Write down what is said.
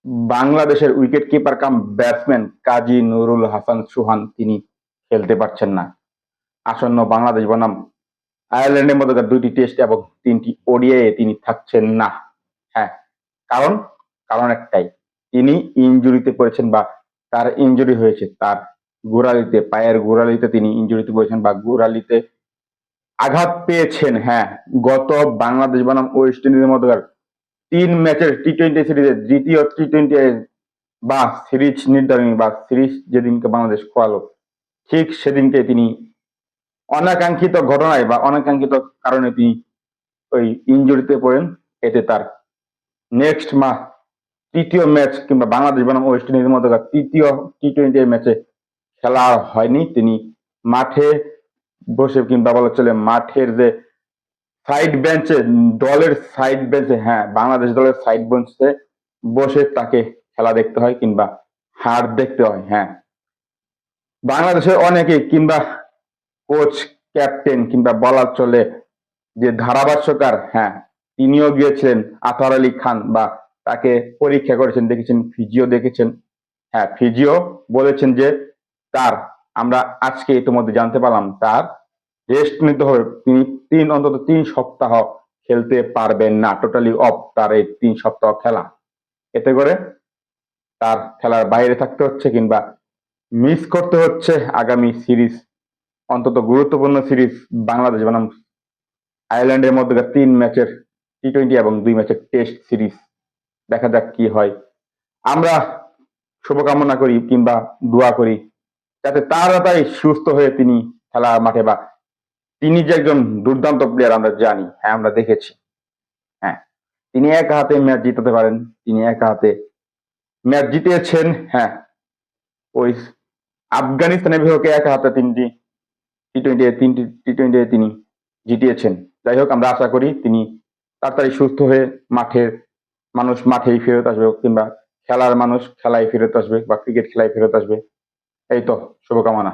বাংলাদেশের wicket keeper cum batsman কাজী নুরুল হাসান সোহান তিনি খেলতে পারছেন না। আসন্ন বাংলাদেশ বনাম আয়ারল্যান্ডের মধ্যকার ২টি টেস্ট এবং ৩টি ওডিআইয়ে তিনি থাকছেন না। হ্যাঁ, কারণ কারণ একটাই, তিনি ইনজুরিতে পড়েছেন বা তার ইনজুরি হয়েছে তার গোড়ালিতে, পায়ের গোড়ালিতে তিনি ইনজুরিতে পড়েছেন বা গোড়ালিতে আঘাত পেয়েছেন। হ্যাঁ, গত বাংলাদেশ বনাম ওয়েস্ট ইন্ডিজের মধ্যকার ৩ ম্যাচের টি-টোয়েন্টি সিরিজের দ্বিতীয় টি-টোয়েন্টি বা সিরিজ নির্ধারণী বা সিরিজ যেদিনকে বাংলাদেশ খোয়ালো, ঠিক সেদিনকে তিনি অনাকাঙ্ক্ষিত ঘটনায় বা অনাকাঙ্ক্ষিত কারণে তিনি ওই ইনজুরিতে পড়েন। এতে তার নেক্সট তৃতীয় ম্যাচ কিংবা বাংলাদেশ বনাম ওয়েস্ট ইন্ডিজের মধ্যে তৃতীয় টি-টোয়েন্টি ম্যাচে খেলা হয়নি। তিনি মাঠে বসে কিংবা বলা চলে মাঠের যে সাইড বেঞ্চে, দলের সাইড বেঞ্চে, হ্যাঁ বাংলাদেশ দলের সাইড বেঞ্চে বসে তাকে খেলা দেখতে হয় কিংবা হার দেখতে হয়। হ্যাঁ, বাংলাদেশের অনেকে কিংবা কোচ, ক্যাপ্টেন কিংবা বলা চলে যে ধারাভাষ্যকার, হ্যাঁ তিনিও গিয়েছিলেন, আতহার আলী খান, বা তাকে পরীক্ষা করেছেন, দেখেছেন, ফিজিও দেখেছেন। হ্যাঁ, ফিজিও বলেছেন যে তার, আমরা আজকে ইতিমধ্যে জানতে পারলাম তার রেস্ট নিতে হবে। তিনি অন্তত ৩ সপ্তাহ খেলতে পারবেন না, টোটালি অফ তার এই ৩ সপ্তাহ খেলা। এতে করে তার খেলার বাইরে থাকতে হচ্ছে কিংবা মিস করতে হচ্ছে আগামী সিরিজ, অন্তত গুরুত্বপূর্ণ সিরিজ বাংলাদেশ বনাম আয়ারল্যান্ডের মধ্যে ৩ ম্যাচের টি-টোয়েন্টি এবং ২ ম্যাচের টেস্ট সিরিজ। দেখা যাক কি হয়। আমরা শুভকামনা করি কিংবা দোয়া করি যাতে তাড়াতাড়ি সুস্থ হয়ে তিনি খেলার মাঠে, বা তিনি যে একজন দুর্দান্ত প্লেয়ার আমরা জানি, হ্যাঁ আমরা দেখেছি। হ্যাঁ, তিনি একা হাতে ম্যাচ জিতাতে পারেন, তিনি একা হাতে ম্যাচ জিতিয়েছেন। হ্যাঁ, ওই আফগানিস্তানের বিপক্ষে একা হাতে তিনটি টি-টোয়েন্টি তিনি জিতিয়েছেন। যাই হোক, আমরা আশা করি তিনি তাড়াতাড়ি সুস্থ হয়ে মানুষ মাঠেই ফেরত আসবে কিংবা খেলার মানুষ খেলায় ফেরত আসবে বা ক্রিকেট খেলায় ফেরত আসবে। এই তো, শুভকামনা।